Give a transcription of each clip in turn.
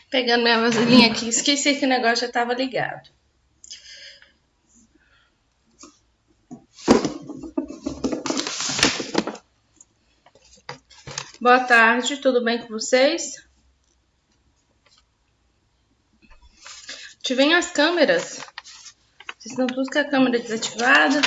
Pegando minha vasilhinha aqui, esqueci que o negócio já estava ligado. Boa tarde, tudo bem com vocês? Ativem as câmeras. Vocês estão todos com a câmera desativada.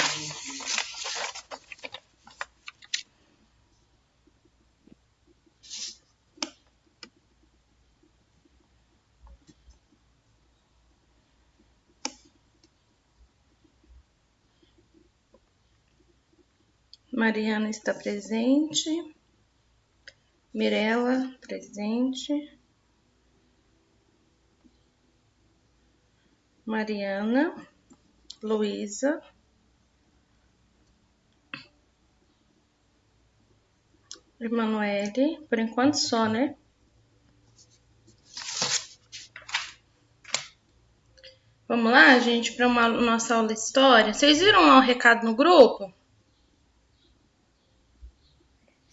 Mariana está presente. Mirela, presente. Mariana, Luísa. Emanuele, por enquanto só, né? Vamos lá, gente, para nossa aula de história. Vocês viram lá o recado no grupo?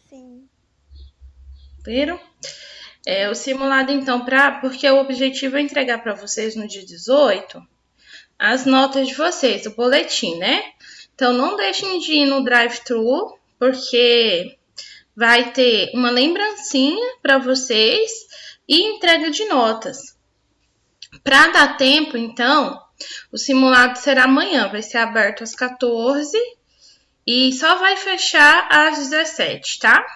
Sim. Viram? O simulado, então, porque o objetivo é entregar para vocês no dia 18 as notas de vocês, o boletim, né? Então, não deixem de ir no drive-thru, porque vai ter uma lembrancinha para vocês e entrega de notas. Para dar tempo, então, o simulado será amanhã, vai ser aberto às 14 e só vai fechar às 17, tá?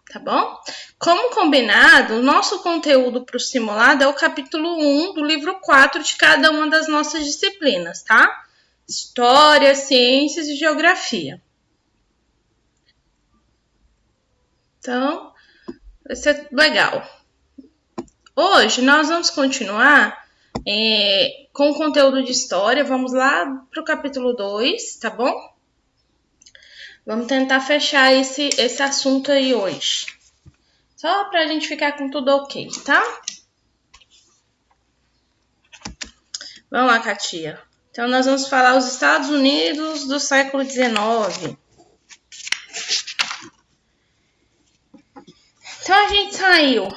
Tá bom? Como combinado, o nosso conteúdo para o simulado é o capítulo 1 do livro 4 de cada uma das nossas disciplinas, tá? História, ciências e geografia. Então, vai ser legal. Hoje nós vamos continuar com o conteúdo de história. Vamos lá para o capítulo 2, tá bom? Vamos tentar fechar esse assunto aí hoje. Só para a gente ficar com tudo ok, tá? Vamos lá, Katia. Então, nós vamos falar os Estados Unidos do século XIX. Então, a gente saiu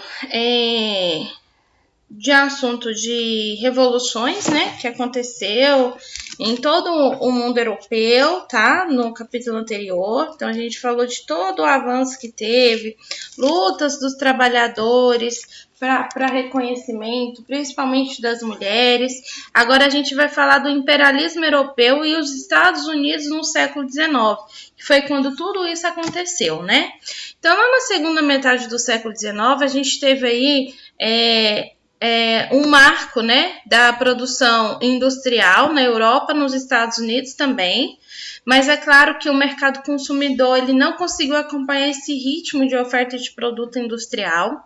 de assunto de revoluções, né, que aconteceu em todo o mundo europeu, tá? No capítulo anterior. Então, a gente falou de todo o avanço que teve, lutas dos trabalhadores para reconhecimento, principalmente das mulheres. Agora a gente vai falar do imperialismo europeu e os Estados Unidos no século XIX, que foi quando tudo isso aconteceu, né? Então, lá na segunda metade do século XIX, a gente teve aí um marco, né, da produção industrial na Europa, nos Estados Unidos também, mas é claro que o mercado consumidor ele não conseguiu acompanhar esse ritmo de oferta de produto industrial.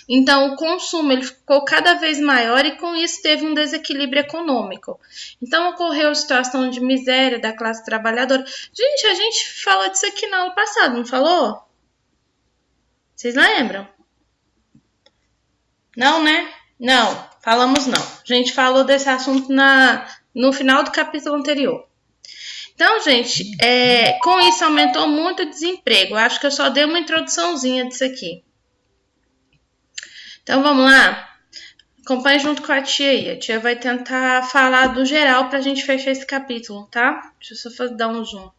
Então, o consumo ele ficou cada vez maior e, com isso, teve um desequilíbrio econômico. Então, ocorreu a situação de miséria da classe trabalhadora. Gente, a gente falou disso aqui no ano passado, não falou? Vocês lembram? Não, né? Não, falamos não. A gente falou desse assunto no final do capítulo anterior. Então, gente, com isso aumentou muito o desemprego. Eu acho que eu só dei uma introduçãozinha disso aqui. Então, vamos lá? Acompanhe junto com a tia aí. A tia vai tentar falar do geral pra gente fechar esse capítulo, tá? Deixa eu só dar um zoom.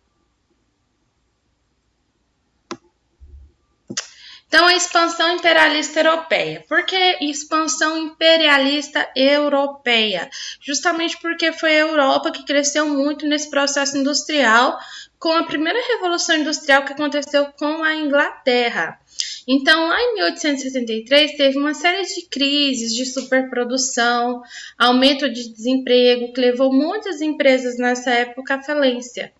Então, a expansão imperialista europeia. Por que expansão imperialista europeia? Justamente porque foi a Europa que cresceu muito nesse processo industrial, com a primeira revolução industrial que aconteceu com a Inglaterra. Então, lá em 1863, teve uma série de crises de superprodução, aumento de desemprego, que levou muitas empresas nessa época à falência.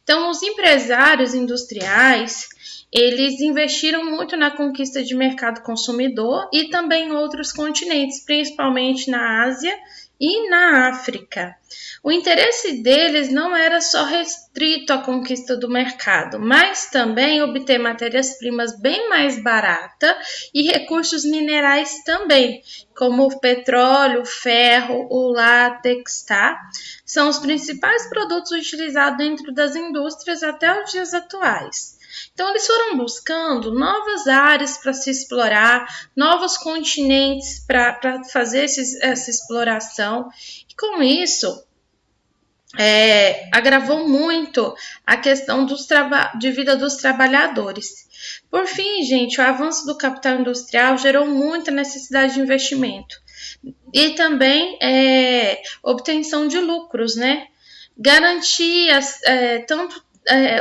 Então, os empresários industriais, eles investiram muito na conquista de mercado consumidor e também em outros continentes, principalmente na Ásia e na África. O interesse deles não era só restrito à conquista do mercado, mas também obter matérias-primas bem mais baratas e recursos minerais também, como o petróleo, o ferro, o látex, tá? São os principais produtos utilizados dentro das indústrias até os dias atuais. Então, eles foram buscando novas áreas para se explorar, novos continentes para fazer essa exploração. E com isso, agravou muito a questão de vida dos trabalhadores. Por fim, gente, o avanço do capital industrial gerou muita necessidade de investimento e também obtenção de lucros, né? Garantia tanto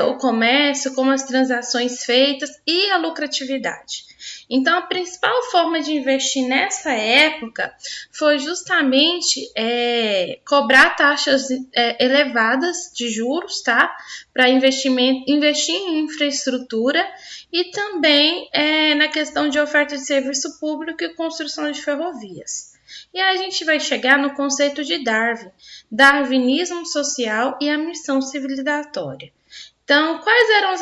o comércio como as transações feitas e a lucratividade. Então, a principal forma de investir nessa época foi justamente cobrar taxas elevadas de juros, tá? Para investir em infraestrutura e também na questão de oferta de serviço público e construção de ferrovias. E aí a gente vai chegar no conceito de Darwin, darwinismo social e a missão civilizatória. Então, quais eram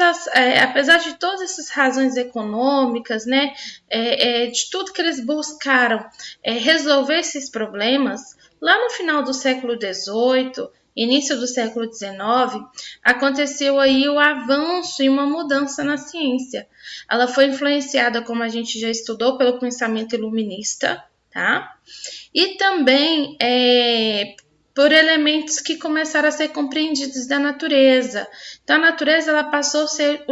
apesar de todas essas razões econômicas, né, de tudo que eles buscaram resolver esses problemas, lá no final do século XVIII, início do século XIX, aconteceu aí o avanço e uma mudança na ciência. Ela foi influenciada, como a gente já estudou, pelo pensamento iluminista, tá? E também por elementos que começaram a ser compreendidos da natureza. Então, a natureza ela passou a ser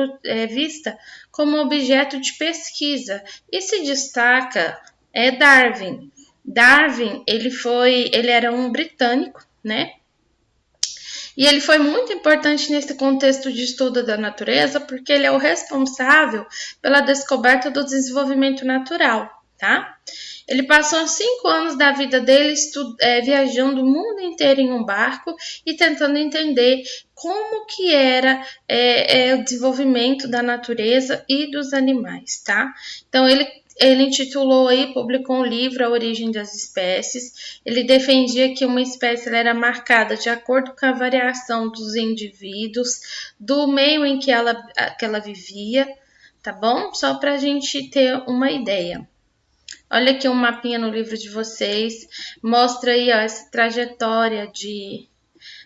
vista como objeto de pesquisa e se destaca Darwin. Darwin, ele era um britânico, né? E ele foi muito importante nesse contexto de estudo da natureza, porque ele é o responsável pela descoberta do desenvolvimento natural, tá? Ele passou 5 anos da vida dele viajando o mundo inteiro em um barco e tentando entender como que era o desenvolvimento da natureza e dos animais, tá? Então, ele intitulou e publicou um livro, A Origem das Espécies. Ele defendia que uma espécie era marcada de acordo com a variação dos indivíduos, do meio em que ela vivia, tá bom? Só para a gente ter uma ideia. Olha aqui um mapinha no livro de vocês, mostra aí essa trajetória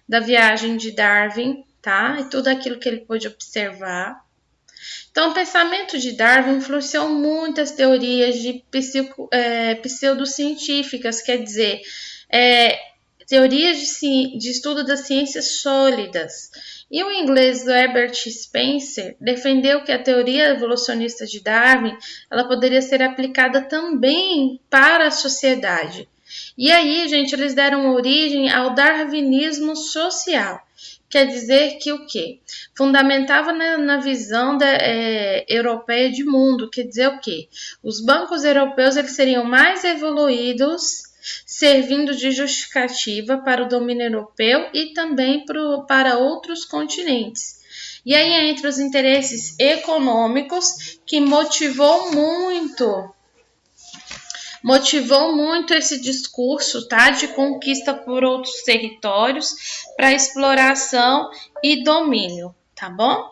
da viagem de Darwin, tá? E tudo aquilo que ele pôde observar. Então, o pensamento de Darwin influenciou muitas teorias de pseudocientíficas, quer dizer, teorias de estudo das ciências sólidas. E o inglês Herbert Spencer defendeu que a teoria evolucionista de Darwin ela poderia ser aplicada também para a sociedade. E aí, gente, eles deram origem ao darwinismo social. Quer dizer que o quê? Fundamentava na visão europeia de mundo. Quer dizer o quê? Os bancos europeus eles seriam mais evoluídos, servindo de justificativa para o domínio europeu e também para outros continentes. E aí, entre os interesses econômicos, que motivou muito esse discurso, tá, de conquista por outros territórios para exploração e domínio, tá bom?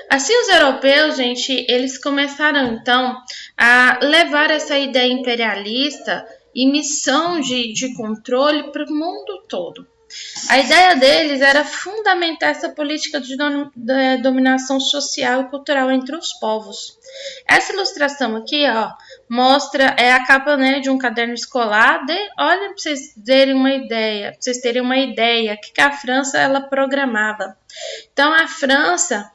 Assim, os europeus, gente, eles começaram, então, a levar essa ideia imperialista e missão de controle para o mundo todo. A ideia deles era fundamentar essa política de dominação social e cultural entre os povos. Essa ilustração aqui, ó, mostra a capa, né, de um caderno escolar. Olha para vocês terem uma ideia, que a França ela programava. Então a França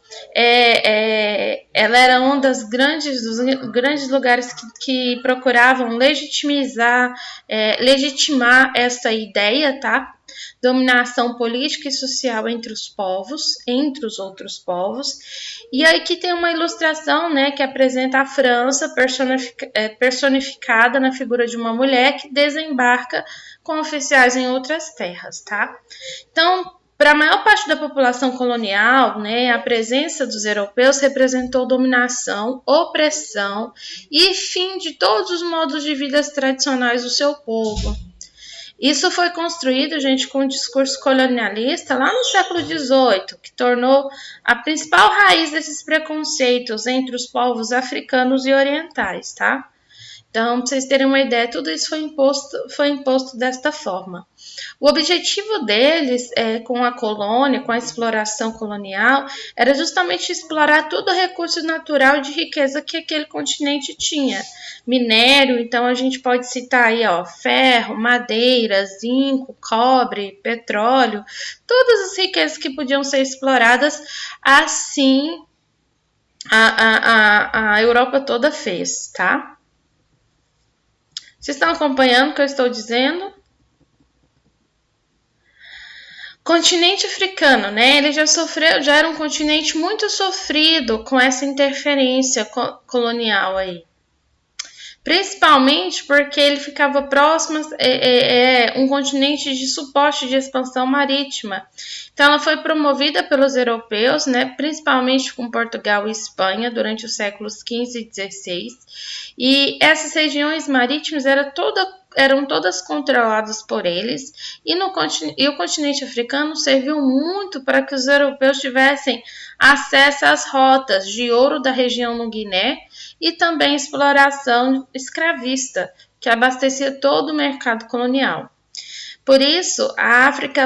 ela era um dos grandes lugares que procuravam legitimar essa ideia, tá? Dominação política e social entre os outros povos. E aí que tem uma ilustração, né, que apresenta a França personificada na figura de uma mulher que desembarca com oficiais em outras terras, tá? Então, para a maior parte da população colonial, né, a presença dos europeus representou dominação, opressão e fim de todos os modos de vida tradicionais do seu povo. Isso foi construído, gente, com um discurso colonialista lá no século XVIII, que tornou a principal raiz desses preconceitos entre os povos africanos e orientais, tá? Então, para vocês terem uma ideia, tudo isso foi imposto desta forma. O objetivo deles, com a colônia, com a exploração colonial, era justamente explorar todo o recurso natural de riqueza que aquele continente tinha. Minério, então a gente pode citar aí, ferro, madeira, zinco, cobre, petróleo, todas as riquezas que podiam ser exploradas, assim a Europa toda fez, tá? Vocês estão acompanhando o que eu estou dizendo? Continente africano, né? Ele já era um continente muito sofrido com essa interferência colonial aí. Principalmente porque ele ficava próximo, um continente de suporte de expansão marítima. Então, ela foi promovida pelos europeus, né, principalmente com Portugal e Espanha, durante os séculos XV e XVI. E essas regiões marítimas eram todas controladas por eles, e o continente africano serviu muito para que os europeus tivessem acesso às rotas de ouro da região no Guiné e também exploração escravista, que abastecia todo o mercado colonial. Por isso, a África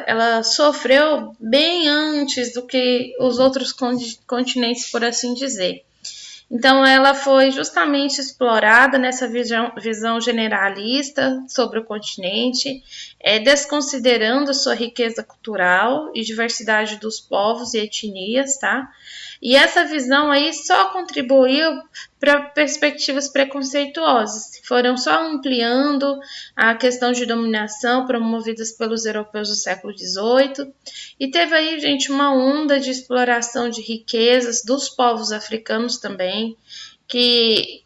ela sofreu bem antes do que os outros continentes, por assim dizer. Então, ela foi justamente explorada nessa visão generalista sobre o continente, desconsiderando sua riqueza cultural e diversidade dos povos e etnias, tá? E essa visão aí só contribuiu para perspectivas preconceituosas, que foram só ampliando a questão de dominação promovidas pelos europeus do século XVIII. E teve aí, gente, uma onda de exploração de riquezas dos povos africanos também, que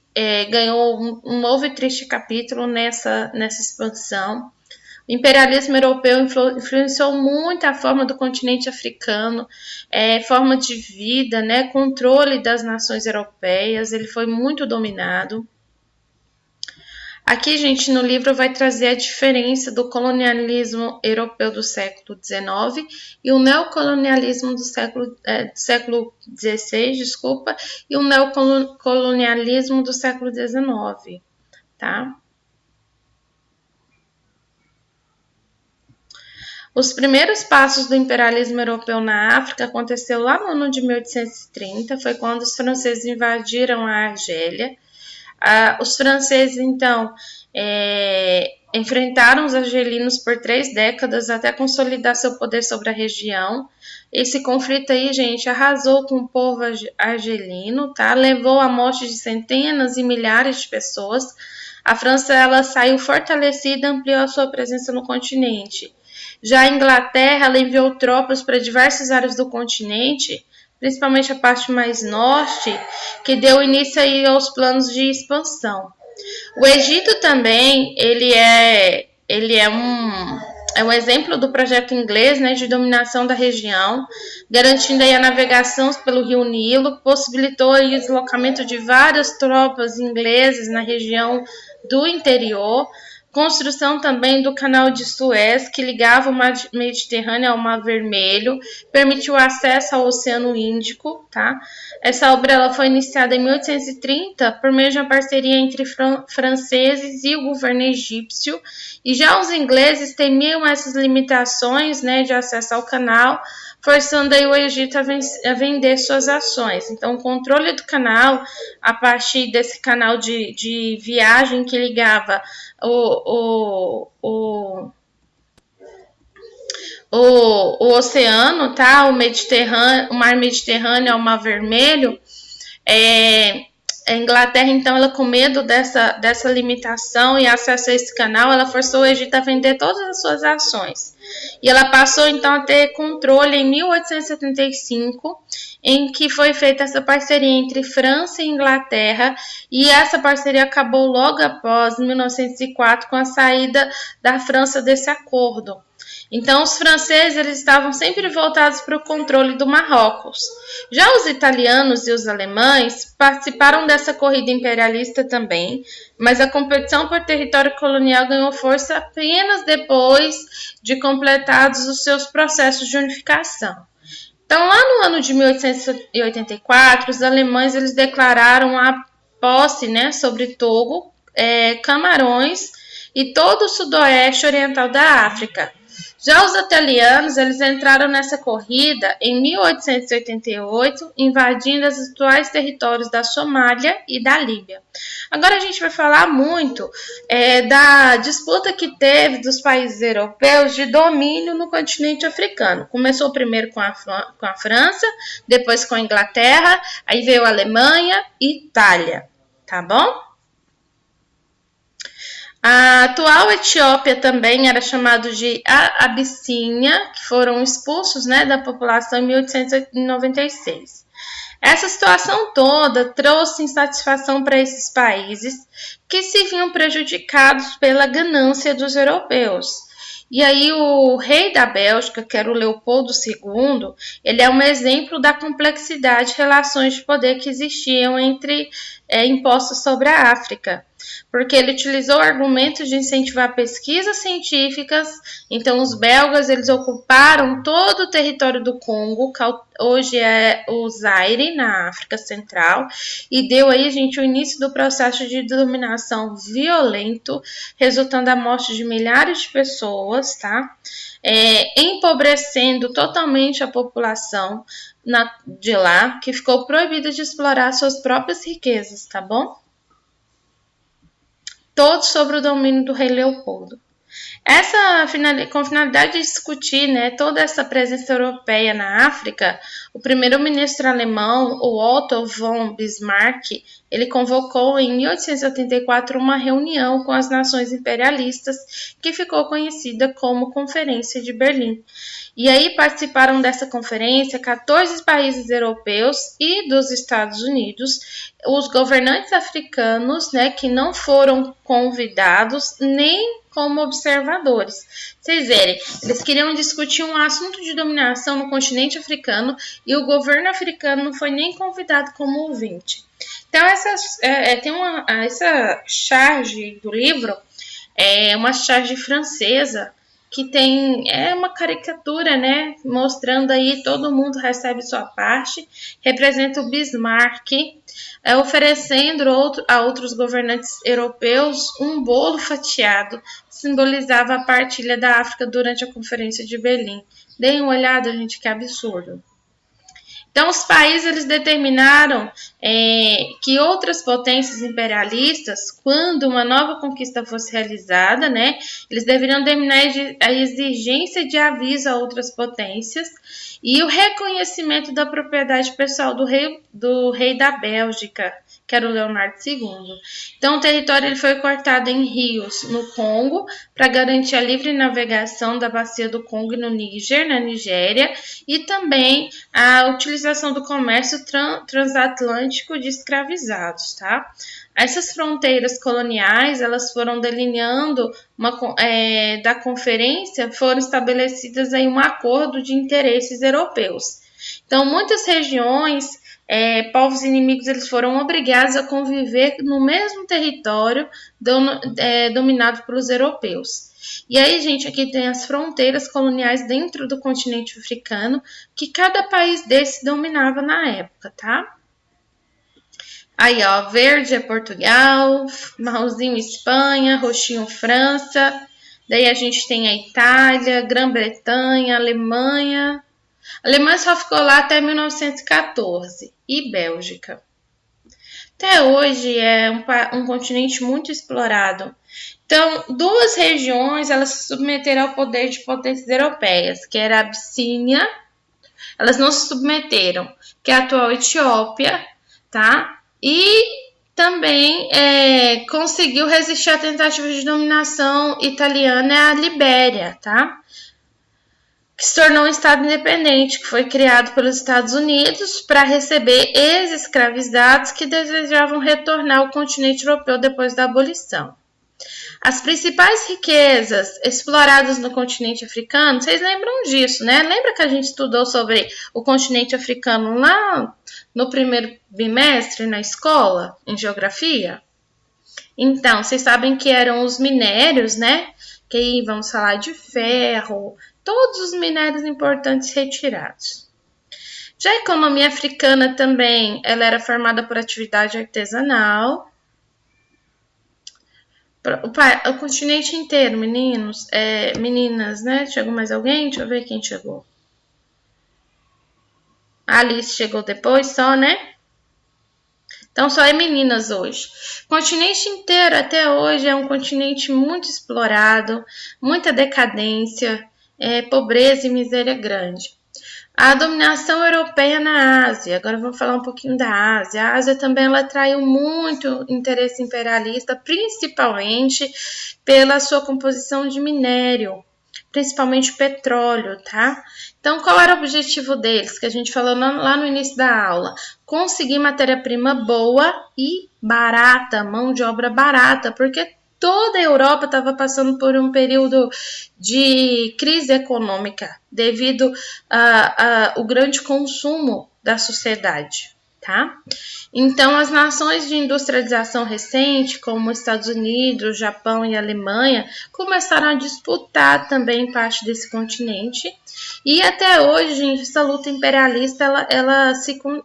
ganhou um novo e triste capítulo nessa expansão. O imperialismo europeu influenciou muito a forma do continente africano, forma de vida, né, controle das nações europeias, ele foi muito dominado. Aqui, gente, no livro vai trazer a diferença do colonialismo europeu do século XIX e o neocolonialismo do século XVI, e o neocolonialismo do século XIX, tá? Os primeiros passos do imperialismo europeu na África aconteceu lá no ano de 1830, foi quando os franceses invadiram a Argélia. Os franceses, então, enfrentaram os argelinos por 3 décadas até consolidar seu poder sobre a região. Esse conflito aí, gente, arrasou com o povo argelino, tá? Levou à morte de centenas e milhares de pessoas. A França, ela saiu fortalecida e ampliou a sua presença no continente. Já a Inglaterra, ela enviou tropas para diversas áreas do continente, principalmente a parte mais norte, que deu início aí aos planos de expansão. O Egito também, ele é um exemplo do projeto inglês, né, de dominação da região, garantindo aí a navegação pelo Rio Nilo, possibilitou aí o deslocamento de várias tropas inglesas na região do interior, construção também do canal de Suez, que ligava o mar Mediterrâneo ao Mar Vermelho, permitiu acesso ao Oceano Índico, tá? Essa obra ela foi iniciada em 1830 por meio de uma parceria entre franceses e o governo egípcio, e já os ingleses temiam essas limitações, né, de acesso ao canal, forçando aí o Egito a vender suas ações. Então, o controle do canal, a partir desse canal de viagem que ligava o oceano, tá? O Mar Mediterrâneo ao Mar Vermelho, a Inglaterra, então, ela com medo dessa limitação e acesso a esse canal, ela forçou o Egito a vender todas as suas ações. E ela passou, então, a ter controle em 1875, em que foi feita essa parceria entre França e Inglaterra, e essa parceria acabou logo após, em 1904, com a saída da França desse acordo. Então, os franceses eles estavam sempre voltados para o controle do Marrocos. Já os italianos e os alemães participaram dessa corrida imperialista também, mas a competição por território colonial ganhou força apenas depois de completados os seus processos de unificação. Então, lá no ano de 1884, os alemães eles declararam a posse, né, sobre Togo, Camarões e todo o sudoeste oriental da África. Já os italianos, eles entraram nessa corrida em 1888, invadindo os atuais territórios da Somália e da Líbia. Agora a gente vai falar muito da disputa que teve dos países europeus de domínio no continente africano. Começou primeiro com a França, depois com a Inglaterra, aí veio a Alemanha e Itália, tá bom? A atual Etiópia também era chamado de Abissínia, que foram expulsos, né, da população em 1896. Essa situação toda trouxe insatisfação para esses países que se viam prejudicados pela ganância dos europeus. E aí o rei da Bélgica, que era o Leopoldo II, ele é um exemplo da complexidade de relações de poder que existiam entre impostos sobre a África, porque ele utilizou argumentos de incentivar pesquisas científicas. Então os belgas, eles ocuparam todo o território do Congo, que hoje é o Zaire, na África Central, e deu aí, gente, o início do processo de dominação violento, resultando da morte de milhares de pessoas, tá? Empobrecendo totalmente a população de lá, que ficou proibida de explorar suas próprias riquezas, tá bom? Todos sobre o domínio do rei Leopoldo. Com finalidade de discutir, né, toda essa presença europeia na África, o primeiro-ministro alemão, o Otto von Bismarck, ele convocou em 1884 uma reunião com as nações imperialistas, que ficou conhecida como Conferência de Berlim. E aí participaram dessa conferência 14 países europeus e dos Estados Unidos, os governantes africanos, né, que não foram convidados nem como observadores. Vocês verem, eles queriam discutir um assunto de dominação no continente africano e o governo africano não foi nem convidado como ouvinte. Então, essa charge do livro é uma charge francesa que tem uma caricatura, né, mostrando aí todo mundo recebe sua parte, representa o Bismarck, oferecendo a outros governantes europeus um bolo fatiado, que simbolizava a partilha da África durante a Conferência de Berlim. Deem uma olhada, gente, que absurdo. Então, os países eles determinaram que outras potências imperialistas, quando uma nova conquista fosse realizada, né, eles deveriam determinar a exigência de aviso a outras potências e o reconhecimento da propriedade pessoal do rei da Bélgica, que era o Leonardo II. Então, o território ele foi cortado em rios no Congo para garantir a livre navegação da bacia do Congo e no Níger, na Nigéria, e também a utilização do comércio transatlântico de escravizados, tá? Essas fronteiras coloniais, elas foram delineando da conferência, foram estabelecidas aí um acordo de interesses europeus. Então, muitas regiões, povos inimigos, eles foram obrigados a conviver no mesmo território dominado pelos europeus. E aí, gente, aqui tem as fronteiras coloniais dentro do continente africano, que cada país desse dominava na época, tá? Aí, ó, verde é Portugal, marronzinho Espanha, roxinho França, daí a gente tem a Itália, Grã-Bretanha, Alemanha. A Alemanha só ficou lá até 1914 e Bélgica. Até hoje é um continente muito explorado. Então, duas regiões elas se submeteram ao poder de potências europeias, que era a Abissínia, elas não se submeteram, que é a atual Etiópia, tá? E também conseguiu resistir à tentativa de dominação italiana a Libéria, tá? Que se tornou um estado independente, que foi criado pelos Estados Unidos para receber ex-escravizados que desejavam retornar ao continente europeu depois da abolição. As principais riquezas exploradas no continente africano, vocês lembram disso, né? Lembra que a gente estudou sobre o continente africano lá no primeiro bimestre na escola, em geografia? Então, vocês sabem que eram os minérios, né? Que aí vamos falar de ferro, todos os minérios importantes retirados. Já a economia africana também, ela era formada por atividade artesanal, O continente inteiro, meninos, meninas, né? Chegou mais alguém? Deixa eu ver quem chegou. A Alice chegou depois só, né? Então, só é meninas hoje. O continente inteiro, até hoje, é um continente muito explorado, muita decadência, pobreza e miséria grande. A dominação europeia na Ásia, agora vamos falar um pouquinho da Ásia. A Ásia também ela atraiu muito interesse imperialista, principalmente pela sua composição de minério, principalmente petróleo, tá? Então, qual era o objetivo deles, que a gente falou lá no início da aula? Conseguir matéria-prima boa e barata, mão de obra barata, porque toda a Europa estava passando por um período de crise econômica devido ao grande consumo da sociedade, tá? Então, as nações de industrialização recente, como os Estados Unidos, Japão e Alemanha, começaram a disputar também parte desse continente. E até hoje, gente, essa luta imperialista,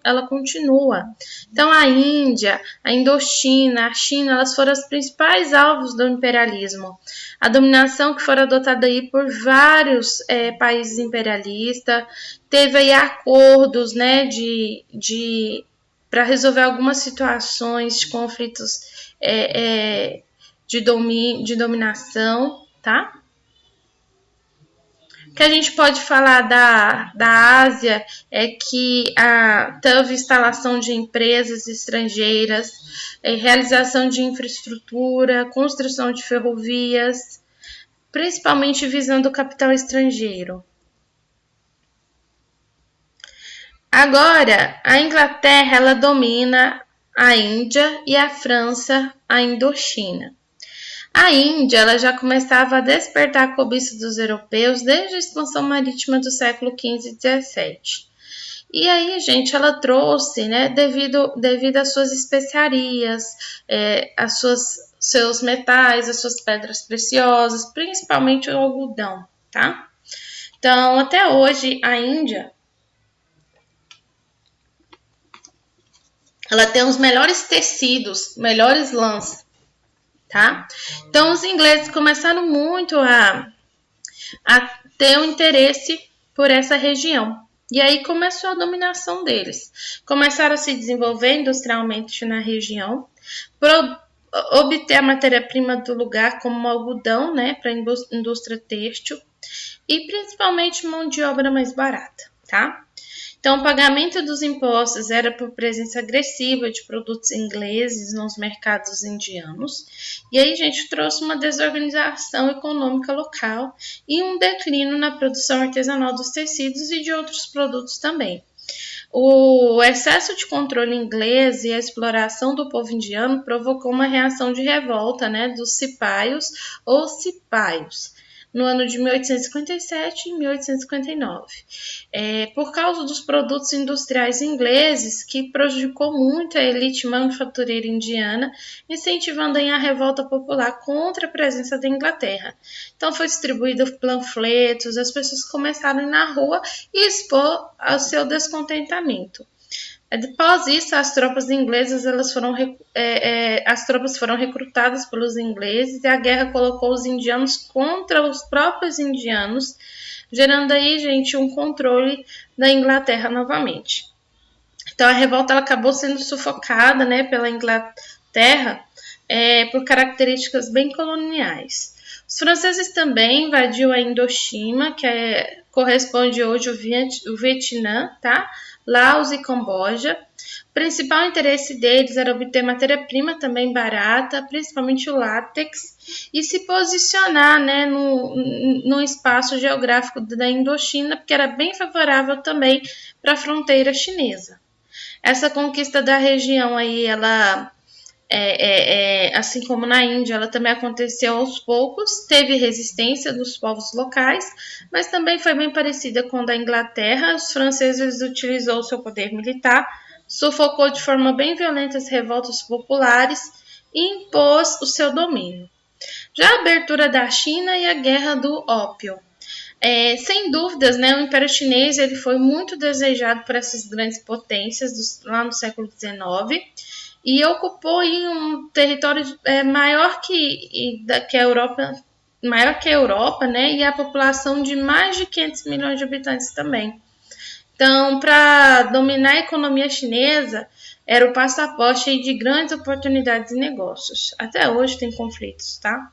ela continua. Então, a Índia, a Indochina, a China, elas foram os principais alvos do imperialismo. A dominação que foi adotada aí por vários países imperialistas, teve aí acordos, né, para resolver algumas situações de conflitos de dominação, tá? O que a gente pode falar da Ásia é que teve instalação de empresas estrangeiras, realização de infraestrutura, construção de ferrovias, principalmente visando o capital estrangeiro. Agora, a Inglaterra ela domina a Índia e a França a Indochina. A Índia ela já começava a despertar a cobiça dos europeus desde a expansão marítima do século XV e XVII. E aí, gente, ela trouxe, né, devido às suas especiarias, seus metais, as suas pedras preciosas, principalmente o algodão, tá? Então, até hoje, a Índia ela tem os melhores tecidos, melhores lãs, tá? Então, os ingleses começaram muito a ter um interesse por essa região. E aí começou a dominação deles. Começaram a se desenvolver industrialmente na região, obter a matéria-prima do lugar, como o algodão, né, para a indústria têxtil, e principalmente mão de obra mais barata, tá? Então, o pagamento dos impostos era por presença agressiva de produtos ingleses nos mercados indianos. E aí, gente, trouxe uma desorganização econômica local e um declínio na produção artesanal dos tecidos e de outros produtos também. O excesso de controle inglês e a exploração do povo indiano provocou uma reação de revolta, né, dos cipaios ou cipaios, no ano de 1857 e 1859, por causa dos produtos industriais ingleses, que prejudicou muito a elite manufatureira indiana, incentivando a revolta popular contra a presença da Inglaterra. Então, foi distribuído panfletos, as pessoas começaram a ir na rua e expor o seu descontentamento. Após isso, as tropas inglesas foram recrutadas pelos ingleses e a guerra colocou os indianos contra os próprios indianos, gerando aí, gente, um controle da Inglaterra novamente. Então, a revolta ela acabou sendo sufocada, né, pela Inglaterra por características bem coloniais. Os franceses também invadiram a Indochina, que corresponde hoje ao Vietnã, tá? Laos e Camboja. O principal interesse deles era obter matéria-prima também barata, principalmente o látex, e se posicionar, né, no espaço geográfico da Indochina, porque era bem favorável também para a fronteira chinesa. Essa conquista da região aí, ela, assim como na Índia, ela também aconteceu aos poucos, teve resistência dos povos locais, mas também foi bem parecida com a da Inglaterra. Os franceses utilizou o seu poder militar, sufocou de forma bem violenta as revoltas populares e impôs o seu domínio. Já a abertura da China e a Guerra do Ópio. Sem dúvidas, né, o Império Chinês ele foi muito desejado por essas grandes potências lá no século XIX. e ocupou aí um território maior que a Europa, né? E a população de mais de 500 milhões de habitantes também. Então, para dominar a economia chinesa, era o passaporte aí de grandes oportunidades de negócios. Até hoje tem conflitos, tá?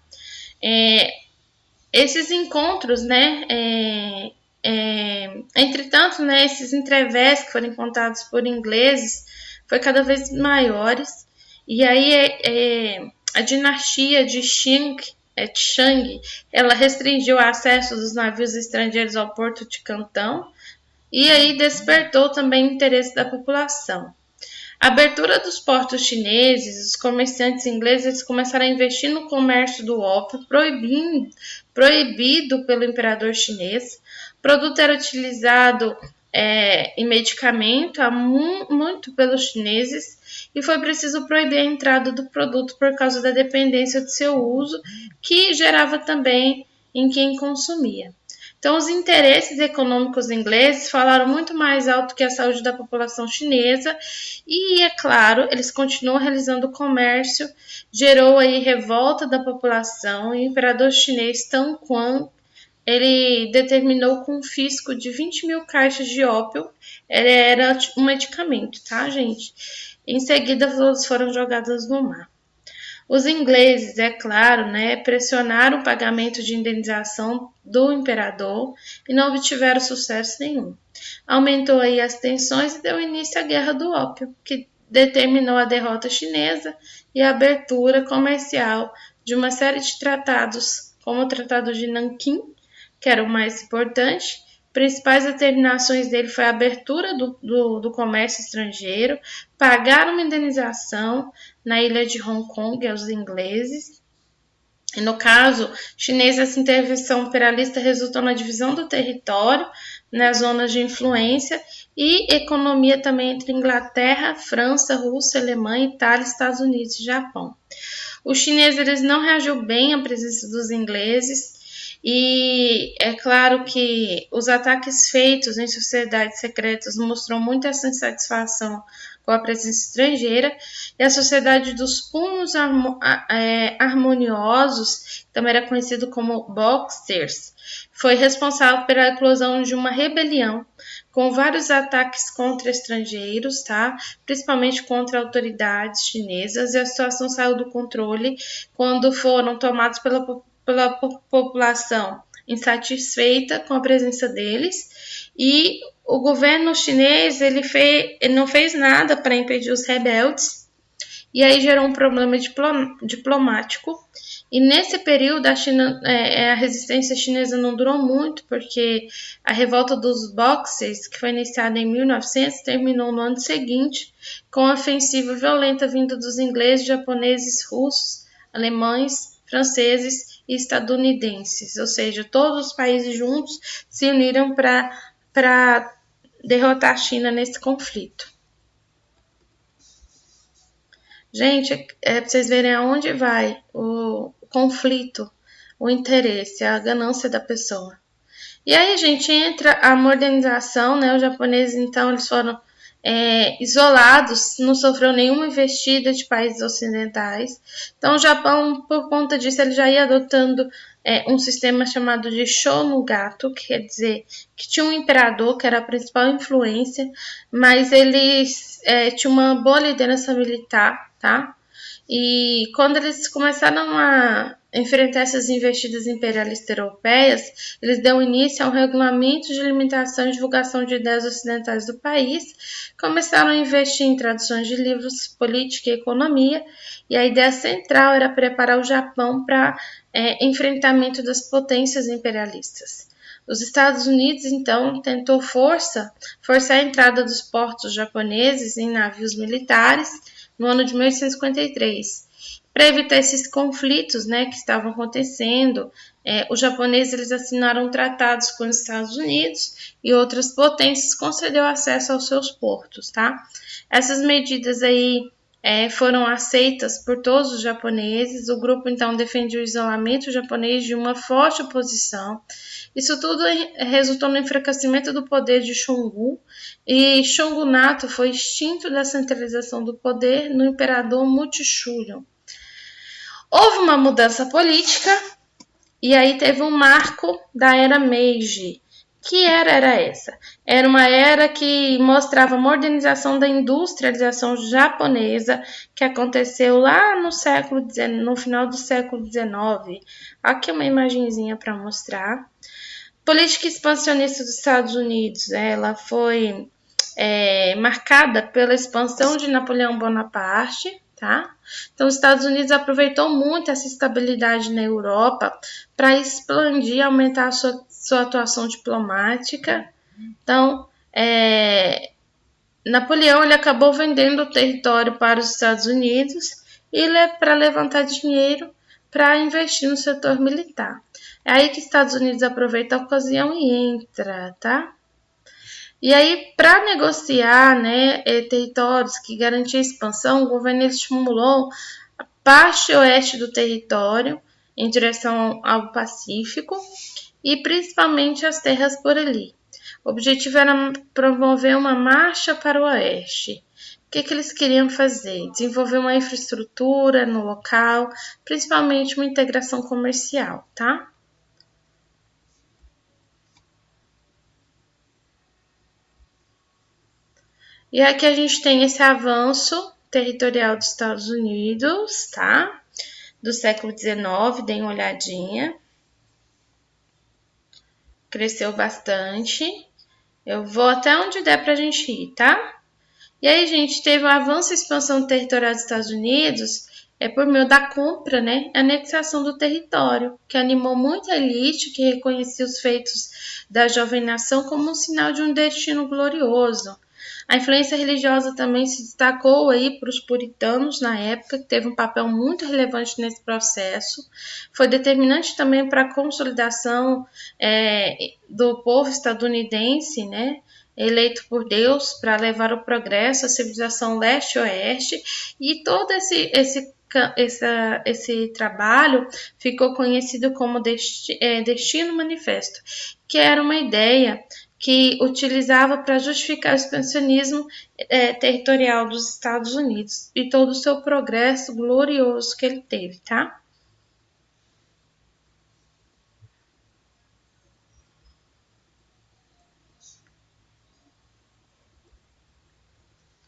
Esses encontros, né? Entretanto, né, esses entrevés que foram encontrados por ingleses foi cada vez maiores. E aí a dinastia de Shang, ela restringiu o acesso dos navios estrangeiros ao porto de Cantão, e aí despertou também o interesse da população. A abertura dos portos chineses, os comerciantes ingleses começaram a investir no comércio do ópio, proibido pelo imperador chinês. O produto era utilizado em medicamento muito pelos chineses, e foi preciso proibir a entrada do produto por causa da dependência de seu uso, que gerava também em quem consumia. Então, os interesses econômicos ingleses falaram muito mais alto que a saúde da população chinesa, e, é claro, eles continuam realizando o comércio, gerou aí revolta da população, e o imperador chinês Tang Quan, ele determinou o confisco de 20 mil caixas de ópio, era um medicamento, tá, gente? Em seguida, elas foram jogadas no mar. Os ingleses, é claro, né, pressionaram o pagamento de indenização do imperador e não obtiveram sucesso nenhum. Aumentou aí as tensões e deu início à Guerra do Ópio, que determinou a derrota chinesa e a abertura comercial de uma série de tratados, como o Tratado de Nanquim, que era o mais importante. Principais determinações dele foi a abertura do comércio estrangeiro, pagar uma indenização na ilha de Hong Kong aos ingleses. E no caso chinês, essa intervenção imperialista resultou na divisão do território nas zonas de influência e economia também entre Inglaterra, França, Rússia, Alemanha, Itália, Estados Unidos e Japão. Os chineses eles não reagiu bem à presença dos ingleses, e é claro que os ataques feitos em sociedades secretas mostrou muita insatisfação com a presença estrangeira, e a Sociedade dos Punhos Harmoniosos, que também era conhecido como Boxers, foi responsável pela eclosão de uma rebelião com vários ataques contra estrangeiros, tá? Principalmente contra autoridades chinesas, e a situação saiu do controle quando foram tomados pela população insatisfeita com a presença deles, e o governo chinês ele não fez nada para impedir os rebeldes, e aí gerou um problema diplomático. E nesse período a resistência chinesa não durou muito, porque a revolta dos Boxers, que foi iniciada em 1900, terminou no ano seguinte com a ofensiva violenta vinda dos ingleses, japoneses, russos, alemães, franceses e estadunidenses, ou seja, todos os países juntos se uniram para derrotar a China nesse conflito. Gente, para vocês verem aonde vai o conflito, o interesse, a ganância da pessoa. E aí, gente, entra a modernização, né? Os japoneses, então, eles foram isolados, não sofreu nenhuma investida de países ocidentais. Então, o Japão, por conta disso, ele já ia adotando um sistema chamado de shogunato, que quer dizer que tinha um imperador, que era a principal influência, mas eles tinham uma boa liderança militar, tá? E quando eles começaram a enfrentar essas investidas imperialistas europeias, eles dão início a um regulamento de limitação e divulgação de ideias ocidentais do país, começaram a investir em traduções de livros, política e economia, e a ideia central era preparar o Japão para enfrentamento das potências imperialistas. Os Estados Unidos, então, tentou forçar a entrada dos portos japoneses em navios militares no ano de 1853. Para evitar esses conflitos, né, que estavam acontecendo, os japoneses eles assinaram tratados com os Estados Unidos e outras potências concedeu acesso aos seus portos, tá? Essas medidas aí foram aceitas por todos os japoneses. O grupo então defendia o isolamento japonês de uma forte oposição. Isso tudo resultou no enfraquecimento do poder de Shogun, e shogunato foi extinto da centralização do poder no imperador Mutishuyo. Houve uma mudança política e aí teve um marco da era Meiji. Que era essa? Era uma era que mostrava a modernização da industrialização japonesa, que aconteceu lá no final do século XIX. Aqui uma imagenzinha para mostrar. Política expansionista dos Estados Unidos, ela foi marcada pela expansão de Napoleão Bonaparte, tá? Então, os Estados Unidos aproveitou muito essa estabilidade na Europa para expandir, aumentar a sua atuação diplomática. Então, Napoleão ele acabou vendendo o território para os Estados Unidos para levantar dinheiro para investir no setor militar. É aí que os Estados Unidos aproveita a ocasião e entra, tá? E aí, para negociar, territórios que garantiam expansão, o governo estimulou a parte oeste do território em direção ao Pacífico e principalmente as terras por ali. O objetivo era promover uma marcha para o oeste. O que eles queriam fazer? Desenvolver uma infraestrutura no local, principalmente uma integração comercial, tá? E aqui a gente tem esse avanço territorial dos Estados Unidos, tá? Do século XIX, deem uma olhadinha. Cresceu bastante. Eu vou até onde der pra gente ir, tá? E aí, gente, teve o avanço e expansão territorial dos Estados Unidos por meio da compra, anexação do território, que animou muita elite que reconhecia os feitos da jovem nação como um sinal de um destino glorioso. A influência religiosa também se destacou aí para os puritanos na época, que teve um papel muito relevante nesse processo. Foi determinante também para a consolidação do povo estadunidense, eleito por Deus para levar o progresso, a civilização leste-oeste, e todo esse trabalho ficou conhecido como Destino Manifesto, que era uma ideia que utilizava para justificar o expansionismo territorial dos Estados Unidos e todo o seu progresso glorioso que ele teve, tá?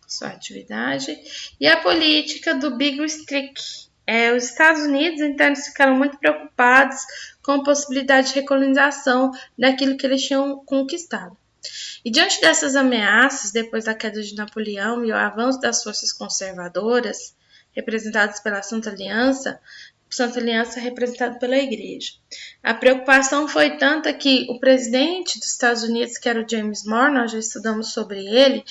Sua atividade. E a política do Big Stick. Os Estados Unidos, então, eles ficaram muito preocupados com a possibilidade de recolonização daquilo que eles tinham conquistado. E diante dessas ameaças, depois da queda de Napoleão e o avanço das forças conservadoras, representadas pela Santa Aliança representada pela Igreja. A preocupação foi tanta que o presidente dos Estados Unidos, que era o James Monroe, nós já estudamos sobre ele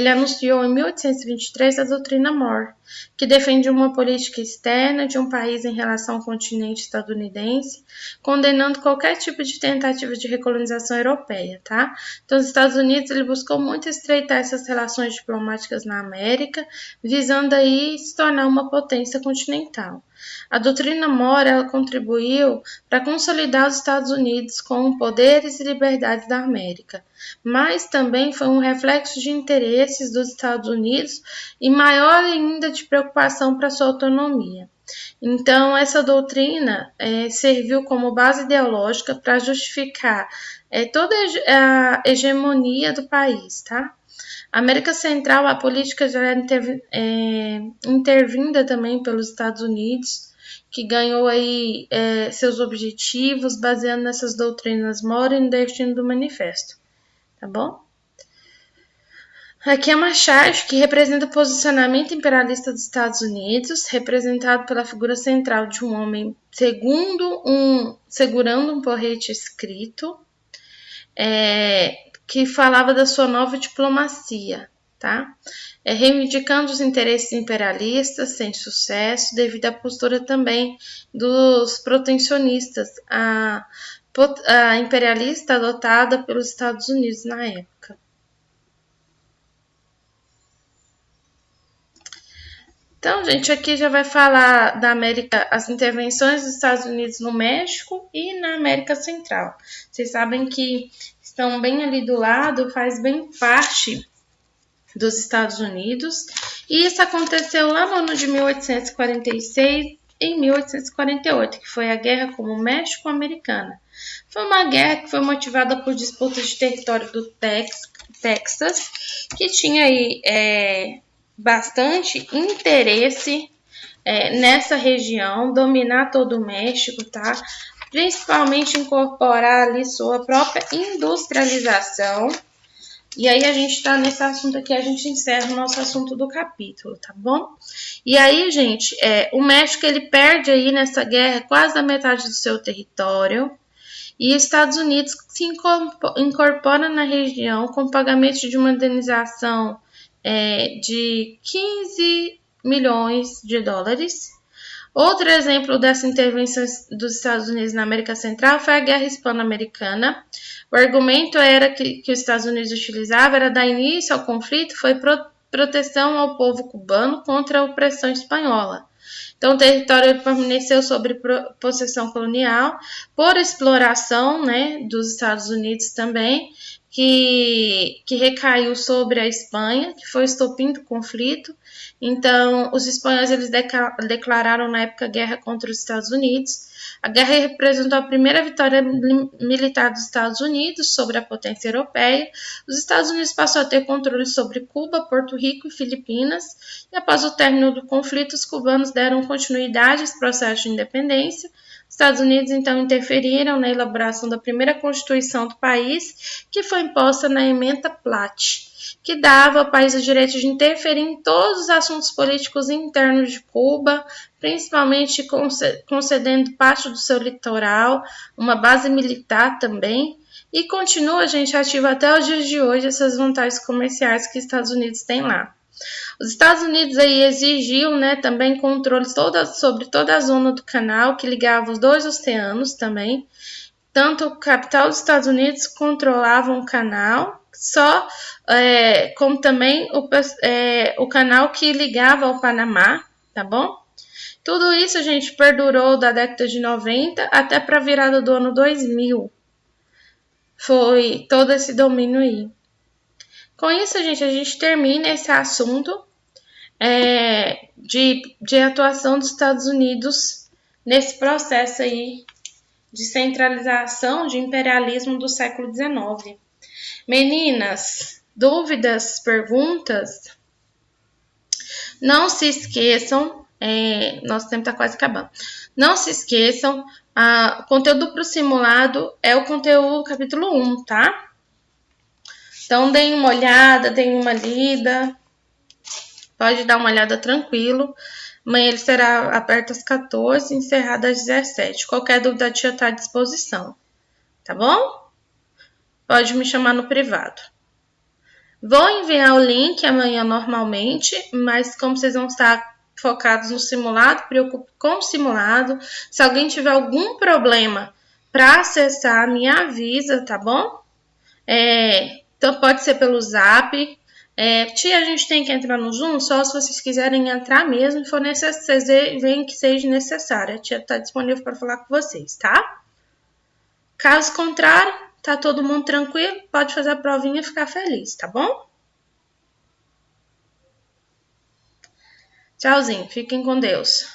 anunciou em 1823 a doutrina Monroe, que defende uma política externa de um país em relação ao continente estadunidense, condenando qualquer tipo de tentativa de recolonização europeia, tá? Então, os Estados Unidos ele buscou muito estreitar essas relações diplomáticas na América, visando aí se tornar uma potência continental. A doutrina Monroe ela contribuiu para consolidar os Estados Unidos como poderes e liberdades da América, mas também foi um reflexo de interesses dos Estados Unidos e maior ainda de preocupação para sua autonomia. Então, essa doutrina serviu como base ideológica para justificar toda a hegemonia do país, tá? A América Central, a política já era intervinda também pelos Estados Unidos, que ganhou aí seus objetivos baseando nessas doutrinas Monroe e no Destino do Manifesto, tá bom? Aqui é uma chave que representa o posicionamento imperialista dos Estados Unidos, representado pela figura central de um homem segurando um porrete escrito, que falava da sua nova diplomacia, tá? Reivindicando os interesses imperialistas sem sucesso, devido à postura também dos protecionistas, a imperialista adotada pelos Estados Unidos na época. 。Então, gente, aqui já vai falar da América, as intervenções dos Estados Unidos no México e na América Central. Vocês sabem que estão bem ali do lado, faz bem parte dos Estados Unidos. E isso aconteceu lá no ano de 1846 e 1848, que foi a Guerra como México-Americana. Foi uma guerra que foi motivada por disputas de território do Texas, que tinha aí bastante interesse nessa região, dominar todo o México, tá? Principalmente incorporar ali sua própria industrialização. E aí a gente tá nesse assunto aqui, a gente encerra o nosso assunto do capítulo, tá bom? E aí, gente, o México ele perde aí nessa guerra quase a metade do seu território. E os Estados Unidos se incorpora na região com pagamento de uma indenização de 15 milhões de dólares. Outro exemplo dessa intervenção dos Estados Unidos na América Central foi a Guerra Hispano-Americana. O argumento era que os Estados Unidos utilizava era dar início ao conflito, foi proteção ao povo cubano contra a opressão espanhola. Então, o território permaneceu sob possessão colonial por exploração, né, dos Estados Unidos também, que recaiu sobre a Espanha, que foi o estopim do conflito. Então, os espanhóis eles declararam na época guerra contra os Estados Unidos. A guerra representou a primeira vitória militar dos Estados Unidos sobre a potência europeia. Os Estados Unidos passou a ter controle sobre Cuba, Porto Rico e Filipinas. E após o término do conflito, os cubanos deram continuidade a esse processo de independência. Os Estados Unidos, então, interferiram na elaboração da primeira Constituição do país, que foi imposta na Ementa Platt, que dava ao país o direito de interferir em todos os assuntos políticos internos de Cuba, principalmente concedendo parte do seu litoral, uma base militar também, e continua, gente, ativa até os dias de hoje essas vantagens comerciais que os Estados Unidos têm lá. Os Estados Unidos aí exigiam, né, também controle sobre toda a zona do canal que ligava os dois oceanos também. Tanto o capital dos Estados Unidos controlava o canal, como também o canal que ligava ao Panamá, tá bom? Tudo isso, gente, perdurou da década de 90 até para a virada do ano 2000. Foi todo esse domínio aí. Com isso, a gente termina esse assunto de atuação dos Estados Unidos nesse processo aí de centralização, de imperialismo do século XIX. Meninas, dúvidas, perguntas? Não se esqueçam, nosso tempo está quase acabando. Não se esqueçam, o conteúdo para o simulado é o conteúdo capítulo 1, tá? Então, deem uma olhada, deem uma lida. Pode dar uma olhada tranquilo. Amanhã ele será aberto às 14h, encerrado às 17h. Qualquer dúvida a tia está à disposição. Tá bom? Pode me chamar no privado. Vou enviar o link amanhã normalmente, mas como vocês vão estar focados no simulado, preocupe com o simulado. Se alguém tiver algum problema para acessar, me avisa, tá bom? Então pode ser pelo Zap. Tia, a gente tem que entrar no Zoom só se vocês quiserem entrar mesmo e for necessário, vocês veem que seja necessário. A tia está disponível para falar com vocês, tá? Caso contrário, tá todo mundo tranquilo, pode fazer a provinha e ficar feliz, tá bom? Tchauzinho, fiquem com Deus.